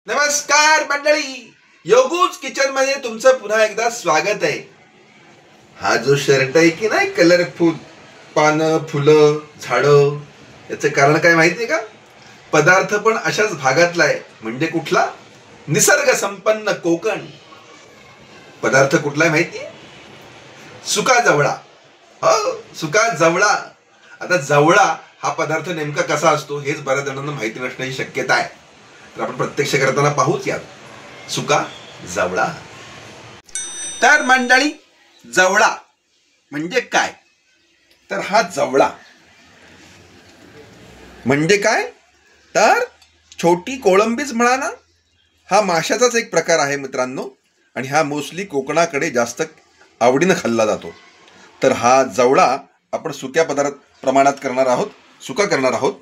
नमस्कार मंडळी, योगूज किचन मध्ये तुमचं पुन्हा एकदा स्वागत आहे. हा जो शर्ट आहे की नाही, कलरफुल पानं, फुलं, झाडं, याचं कारण काय माहितीये का? पदार्थ पण अशाच भागातला आहे. म्हणजे कुठला? निसर्ग संपन्न कोकण. पदार्थ कुठला आहे माहितीये? सुका जवळा. हो, सुका जवळा. आता जवळा हा पदार्थ नेमका कसा असतो हेच बऱ्याच जणांना माहिती नसण्याची शक्यता आहे. तर आपण प्रत्यक्ष करताना पाहूच यात. सुका जवळा. तर मंडळी, जवळा म्हणजे काय? तर हा जवळा म्हणजे काय? तर छोटी कोळंबीच म्हणा ना. हा माशाचाच एक प्रकार आहे मित्रांनो, आणि हा मोस्टली कोकणाकडे जास्त आवडीनं खाल्ला जातो. तर हा जवळा आपण सुक्या पदार्थ प्रमाणात करणार आहोत, सुका करणार आहोत.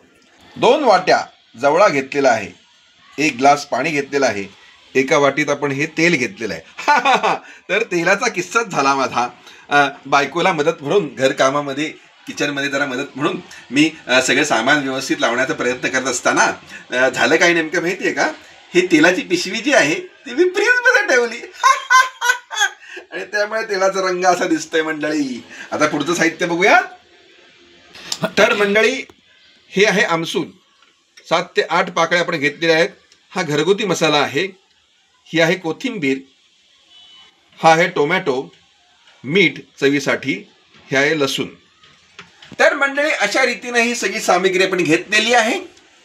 2 वाट्या जवळा घेतलेला आहे. 1 ग्लास पाणी घेतलेलं आहे. एका वाटीत आपण हे तेल घेतलेलं आहे. तर तेलाचा किस्साच झाला माझा. बायकोला मदत म्हणून, घरकामामध्ये किचनमध्ये जरा मदत म्हणून मी सगळे सामान व्यवस्थित लावण्याचा प्रयत्न करत असताना झालं काय नेमकं माहिती आहे का? ही तेलाची पिशवी जी आहे ती मी फ्रीजमध्ये ठेवली. आणि त्यामुळे तेलाचा रंग असा दिसतोय मंडळी. आता पुढचं साहित्य बघूया. तर मंडळी, हे आहे आमसूल. 7 ते 8 पाकळ्या आपण घेतलेल्या आहेत. हा घरगुती मसाला आहे. ही आहे कोथिंबीर. हा आहे टोमॅटो. मीठ चवीसाठी. हे आहे लसूण. तर मंडळी, अशा रीतीने ही सगळी सामग्री आपण घेतलेली आहे.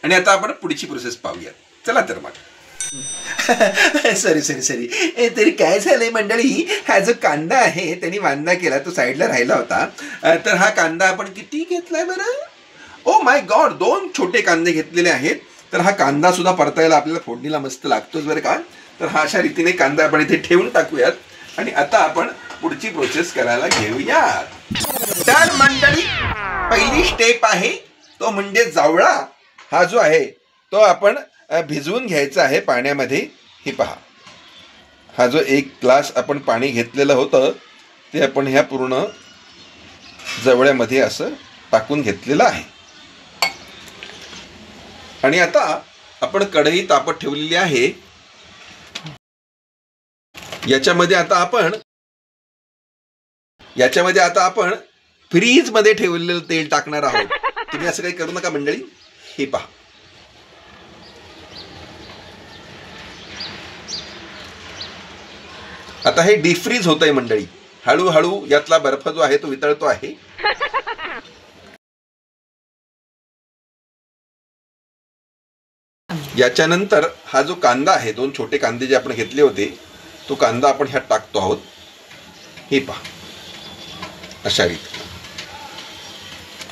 आणि आता आपण पुढची प्रोसेस पाहूया. चला तर मग. सॉरी तरी काय झालंय मंडळी, हा जो कांदा आहे त्यांनी वांदा केला, तो साईडला राहिला होता. तर हा कांदा आपण किती घेतलाय बरं? ओ माय गॉड, 2 छोटे कांदे घेतलेले आहेत. तर हा कांदा सुद्धा परतायला आपल्याला फोडणीला मस्त लागतोच बरं का. तर हा अशा रीतीने कांदा आपण इथे ठेवून टाकूयात. आणि आता आपण पुढची प्रोसेस करायला घेऊयात. तर मंडळी, पहिली स्टेप आहे तो म्हणजे जवळा हा जो आहे तो आपण भिजवून घ्यायचा आहे पाण्यामध्ये. हे पहा, हा जो 1 ग्लास आपण पाणी घेतलेलं होतं ते आपण ह्या पूर्ण जवळ्यामध्ये असं टाकून घेतलेलं आहे. आणि आता आपण कढई तापत ठेवलेली आहे. याच्यामध्ये आता आपण फ्रीज मध्ये ठेवलेलं तेल टाकणार आहोत. तुम्ही असं काही करू नका मंडळी. हे पहा, आता हे डिफ्रीज होत आहे मंडळी. हळूहळू यातला बर्फ जो आहे तो वितळतो आहे. याच्यानंतर हा जो कांदा आहे, 2 छोटे कांदे जे आपण घेतले होते, तो कांदा आपण ह्यात टाकतो आहोत. हे पहा, अशा रीती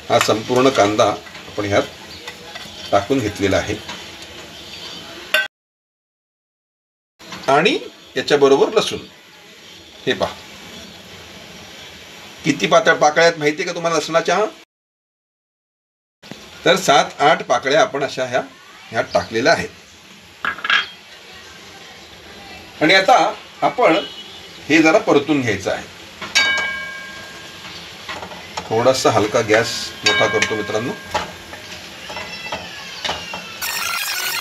हा संपूर्ण कांदा आपण ह्यात टाकून घेतलेला आहे. आणि याच्याबरोबर लसूण. हे पहा, किती पातळ पाकळ्या आहेत माहिती का तुम्हाला लसणाच्या? तर 7-8 पाकळ्या आपण अशा ह्यात टाकलेल्या आहेत. आणि आता आपण हे जरा परतून घ्यायचं आहे. थोडासा हलका गॅस मोठा करतो मित्रांनो.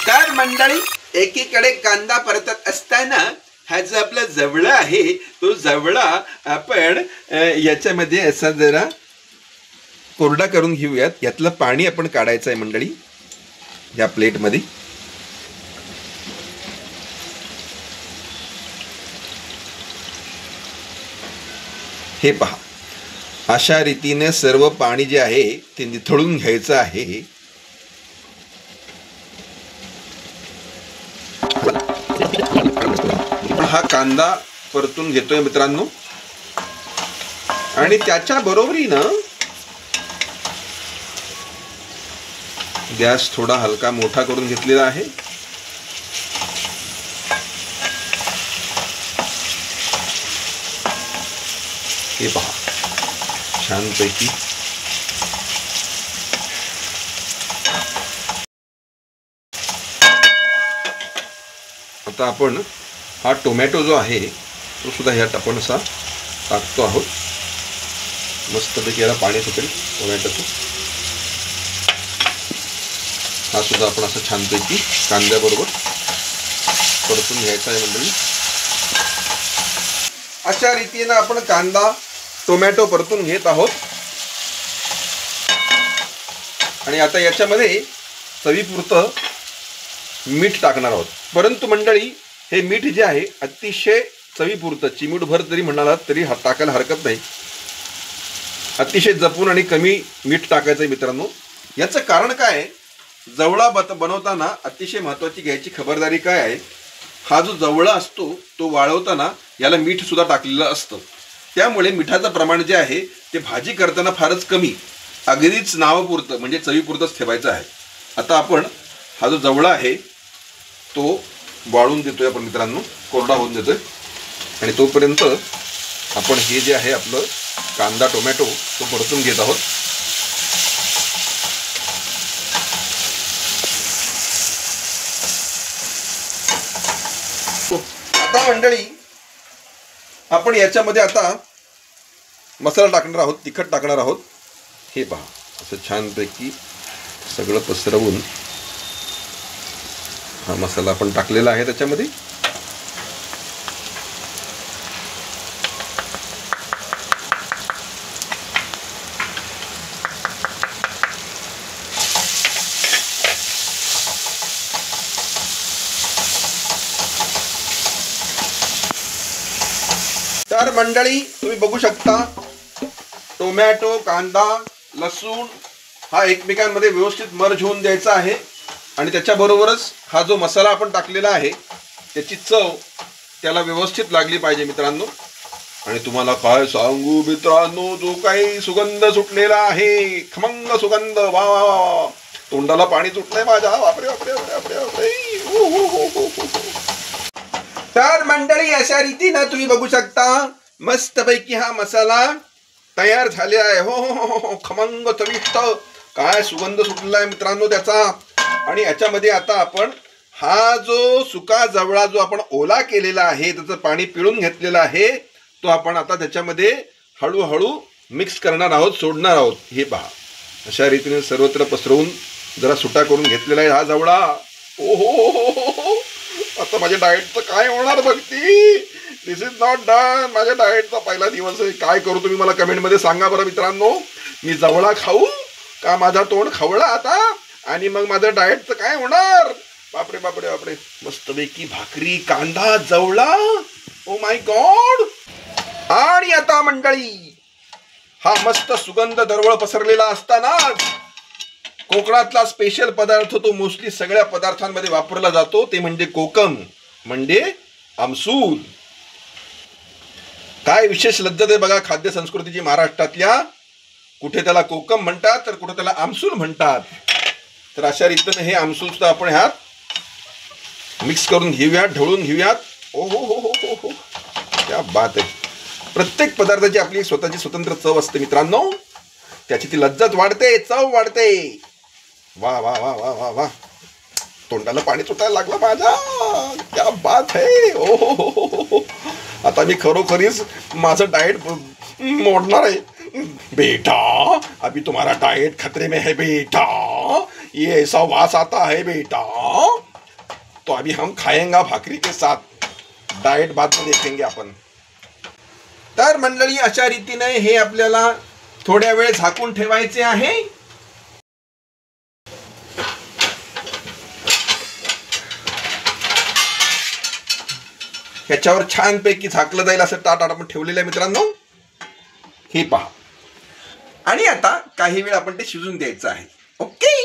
तर मंडळी, एकीकडे कांदा परतत असताना हा जो आपला जवळा आहे तो जवळा आपण याच्यामध्ये असा जरा कोरडा करून घेऊयात. यातलं पाणी आपण काढायचं आहे मंडळी या प्लेटमध्ये. हे पहा, अशा रीतीने सर्व पाणी जे आहे ते निथळून घ्यायचं आहे. हा कांदा परतून घेतोय मित्रांनो. आणि त्याच्या बरोबरीनं गॅस थोडा हलका मोठा करून घेतलेला आहे. हे पहा, छानपैकी आता आपण हा टोमॅटो जो आहे तो सुद्धा ह्यात आपण असा टाकतो आहोत. मस्तपैकी याला पाणी सुटेल टोमॅटोचं. हा सुद्धा आपण असं छानपैकी कांद्याबरोबर परतून घ्यायचा आहे मंडळी. अशा रीतीने आपण कांदा टोमॅटो परतून घेत आहोत. आणि आता याच्यामध्ये चवीपुरतं मीठ टाकणार आहोत. परंतु मंडळी हे मीठ जे आहे अतिशय चवीपुरतं, चिमूटभर जरी म्हणालात तरी टाकायला हरकत नाही. अतिशय जपून आणि कमी मीठ टाकायचं आहे मित्रांनो. याचं कारण काय आहे, जवळा बनवताना अतिशय महत्त्वाची घ्यायची खबरदारी काय आहे, हा जो जवळा असतो तो वाळवताना याला मीठ सुद्धा टाकलेलं असतं. त्यामुळे मिठाचं प्रमाण जे आहे ते भाजी करताना फारच कमी, अगदीच नावापुरतं म्हणजे चवीपुरतंच ठेवायचं आहे. आता आपण हा जो जवळा आहे तो वाळून देतोय आपण मित्रांनो, कोरडा होऊन देतोय. आणि तोपर्यंत आपण हे जे आहे आपलं कांदा टोमॅटो तो परतून घेत आहोत. आता मंडळी आपण याच्यामध्ये आता मसाला टाकणार आहोत, तिखट टाकणार आहोत. हे पहा असं छानपैकी सगळं पसरवून हा मसाला आपण टाकलेला आहे त्याच्यामध्ये. तर मंडळी तुम्ही बघू शकता टोमॅटो कांदा लसूण हा एकमेकांमध्ये व्यवस्थित मर्ज होऊन द्यायचा आहे. आणि त्याच्याबरोबरच हा जो मसाला आपण टाकलेला आहे त्याची चव त्याला व्यवस्थित लागली पाहिजे मित्रांनो. आणि तुम्हाला काय सांगू मित्रांनो, जो काही सुगंध सुटलेला आहे, खमंग सुगंध, वा वा वा, तोंडाला पाणी सुटलंय माझ्या. बापरे बापरे बापरे बापरे. तर मंडळी अशा रीतीनं तुम्ही बघू शकता मस्तपैकी हा मसाला तयार झालेला आहे. हो हो हो हो, खमंग चविष्ट काय सुगंध सुटलेला आहे मित्रांनो त्याचा. आणि याच्यामध्ये आता आपण हा जो सुका जवळा जो आपण ओला केलेला आहे, त्याचं पाणी पिळून घेतलेला आहे, तो आपण आता त्याच्यामध्ये हळूहळू मिक्स करणार आहोत, सोडणार आहोत. हे पहा अशा रीतीने सर्वत्र पसरवून जरा सुटा करून घेतलेला आहे हा जवळा. ओ हो, आता माझ्या डाएटचं काय होणार बघती. दिस इज नॉट डन. माझ्या डाएटचा पहिला दिवस आहे. काय करू तुम्ही मला कमेंटमध्ये सांगा बरं मित्रांनो. मी जवळा खाऊ का माझा तोंड खवळा आता, आणि मग माझं डाएटचं काय होणार. बापरे बापरे बापरे. मस्तपैकी भाकरी कांदा जवळा, ओ माय गॉड. आणि आता मंडळी हा मस्त सुगंध दरवळ पसरलेला असताना कोकणातला स्पेशल पदार्थ तो मोस्टली सगळ्या पदार्थांमध्ये वापरला जातो, ते म्हणजे कोकम म्हणजे आमसूल. काय विशेष लज्जत आहे बघा खाद्य संस्कृतीची महाराष्ट्रातल्या. कुठे त्याला कोकम म्हणतात तर कुठे त्याला आमसूल म्हणतात. तर अशा रीतीने हे आमसूल सुद्धा आपण ह्यात मिक्स करून घेऊयात, ढवळून घेऊयात. ओ हो हो हो हो हो, क्या बात आहे. प्रत्येक पदार्थाची आपली स्वतःची स्वतंत्र चव असते मित्रांनो. त्याची ती लज्जत वाढते, चव वाढते. वा वा वा वा वा वा, तोंडाला पाणी सुटायला लागलं माझ्या. क्या बात आहे. ओ हो हो हो हो. आता मी खरोखरीच माझं डाएट मोडणार आहे बेटा. अभी तुम्हारा डाएट खतरे में है बेटा. ये ऐसा वास आता है बेटा, तो अभी हम खाएंगा भाकरी के साथ. डाएट बाद में देखेंगे आपण. तर मंडळी अशा रीतीने हे आपल्याला थोड्या वेळ झाकून ठेवायचे आहे. ह्याच्यावर छानपैकी झाकलं जाईल असं ताट आपण ठेवलेलं आहे मित्रांनो. हे पहा. आणि आता काही वेळ आपण ते शिजून द्यायचं आहे. ओके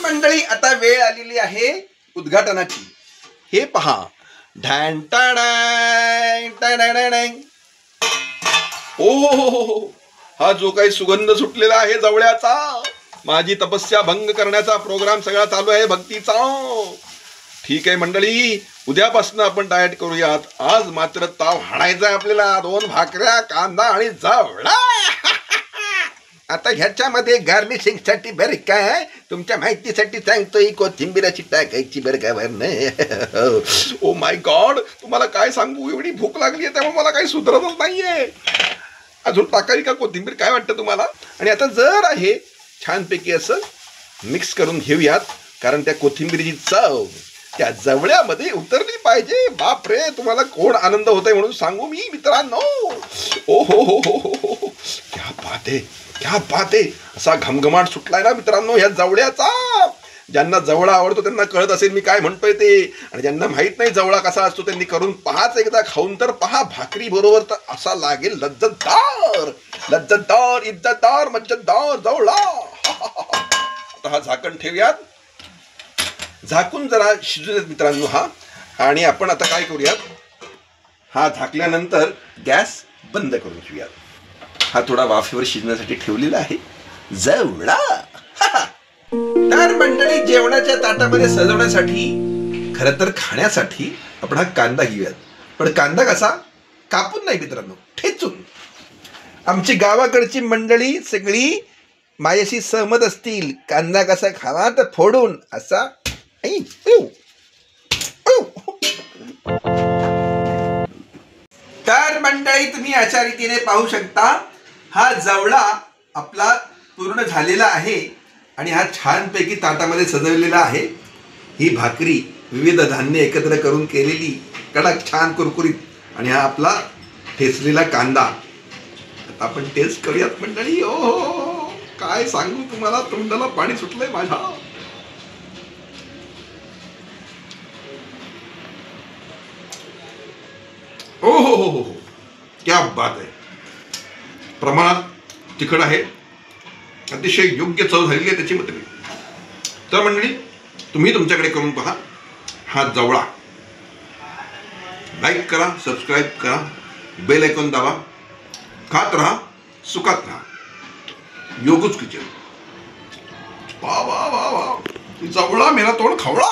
मंडळी, आता वेळ आलेली आहे उद्घाटनाची. हे पहा. ढॅन टाडाय टाडाय. ओ हो, हा जो काही सुगंध सुटलेला आहे जवळ्याचा, माझी तपस्या भंग करण्याचा प्रोग्राम सगळा चालू आहे भक्तीचा. ठीक आहे मंडळी, उद्यापासून आपण डाएट करूयात. आज मात्र ताव हाणायचा आपल्याला. 2 भाकऱ्या कांदा आणि जवळा. आता ह्याच्यामध्ये गार्निशिंग साठी बरं काय, तुमच्या माहितीसाठी सांगतोय, कोथिंबीर अशी टाकायची बरं का वरनं. ओ माय गॉड, तुम्हाला काय सांगू, एवढी भूक लागली आहे त्यामुळे मला काही सुधरतच नाहीये. अजून टाकावी का कोथिंबीर, काय वाटतं तुम्हाला. आणि आता जर आहे छानपैकी असं मिक्स करून घेऊयात, कारण त्या कोथिंबीरीची चव त्या जवळ्यामध्ये उतरली पाहिजे. बापरे, तुम्हाला कोण आनंद होतोय म्हणून सांगू मी मित्रांनो. ओ हो हो हो हो हो, क्या बात आहे, क्या बात आहे. असा घमघमाट सुटलाय ना मित्रांनो ह्या जवळ्याचा. ज्यांना जवळा आवडतो त्यांना कळत असेल मी काय म्हणतोय ते, आणि ज्यांना माहित नाही जवळा कसा असतो त्यांनी करून पहाच, एकदा खाऊन तर पहा. भाकरी बरोबर तर असा लागेल लज्जतदार, लज्जतदार, इज्जतदार, मज्जतदार जवळा. आता हा झाकण ठेवूयात, झाकून जरा शिजू देत मित्रांनो हा. आणि आपण आता काय करूयात, हा झाकल्यानंतर गॅस बंद करून ठेवूयात. हा थोडा वाफेवर शिजण्यासाठी ठेवलेला आहे जवळा. तर मंडळी, जेवणाच्या ताटामध्ये सजवण्यासाठी, खरं तर खाण्यासाठी आपण हा कांदा घेऊयात. पण कांदा कसा, कापून नाही मित्रांनो, ठेचून. आमची गावाकडची मंडळी सगळी माझ्याशी सहमत असतील. कांदा कसा खावा तर फोडून असा. तर मंडळी, तुम्ही अशा रीतीने पाहू शकता हा जवळा आपला पूर्ण झालेला आहे आणि हा छानपैकी ताटामध्ये सजवलेला आहे. ही भाकरी विविध धान्य एकत्र करून केलेली, कडक छान कुरकुरीत, आणि हा आपला ठेचलेला कांदा. आता आपण टेस्ट करूयात मंडळी. ओ काय सांगू तुम्हाला, तोंडाला पाणी सुटलंय माझ्या. ओ हो हो हो, क्या बात आहे. प्रमाणात तिखट आहे, अतिशय योग्य चव झालेली आहे त्याची मंडळी. तर मंडळी, तुम्ही तुमच्याकडे करून पहा हा जवळा. लाईक करा, सबस्क्राईब करा, बेल आयकॉन दाबा. खात राहा, सुखात राहा. योगूच किचन. वा वा वा वा, जवळा मेरा तोंड खवळा.